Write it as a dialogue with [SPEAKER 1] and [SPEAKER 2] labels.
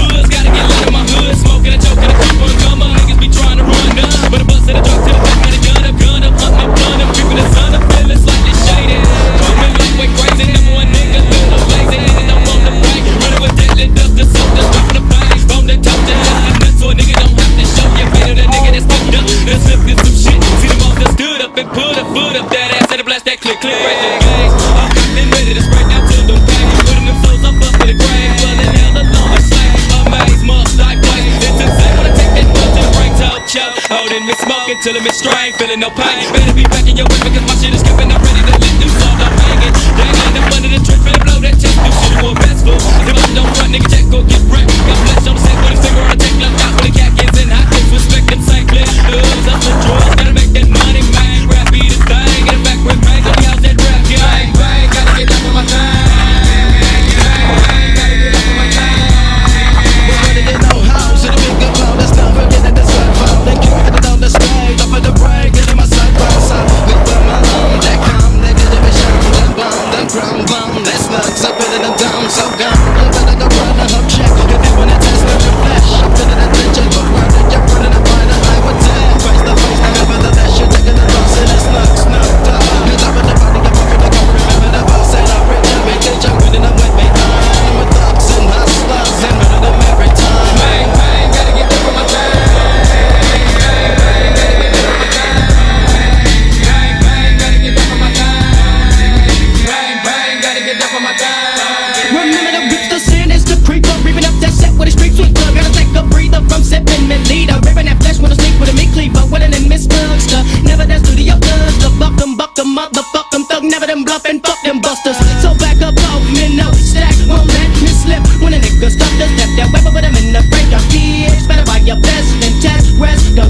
[SPEAKER 1] hoods. Gotta get lit in my hood. Smoking a joke and a keep on coming. Niggas be trying to run up, but a bus and a drop to the back of the gun up, hunt my blunt up, creeping the sun up, feeling slightly shaded. Coming like way crazy, number one nigga, little lazy, and I'm on the break. Running with deadly dust, the something dropping the bangs, from the top to left. So a nigga don't have to show you better than a nigga that's fucked up. That's flipping some shit. See them all that stood up and put a foot up that ass and blast that click, click, right to the gang. I'm been ready to spray down to them bangs, putting them souls up to the grave. Well, in hell alone, I slay, amaze, must like place. It's insane when I take that bud to the brain, toe, choke. Holding me smoking till I'm in strain, feeling no pain. Better be back in your way because my shit is skipping. I'm ready to let loose all the hanging. Dangling up under the trip, finna blow that check. Do shit for a best fool. If I don't run, nigga, check, go get wrecked. Got flesh on the set with his finger on the take, left out with the khakis and hot tips. Respect them same clip. The hoods up the drugs, gotta make that money, man. Rap be the thing, get it back with bang. Got me out that rap, yeah. Bang, bang, gotta get up on my time.
[SPEAKER 2] And fuck them busters. So back up off me, no stack, won't let me slip. When a nigga stop to step that weapon, put him in the break. Your bitch better buy your best and test rest the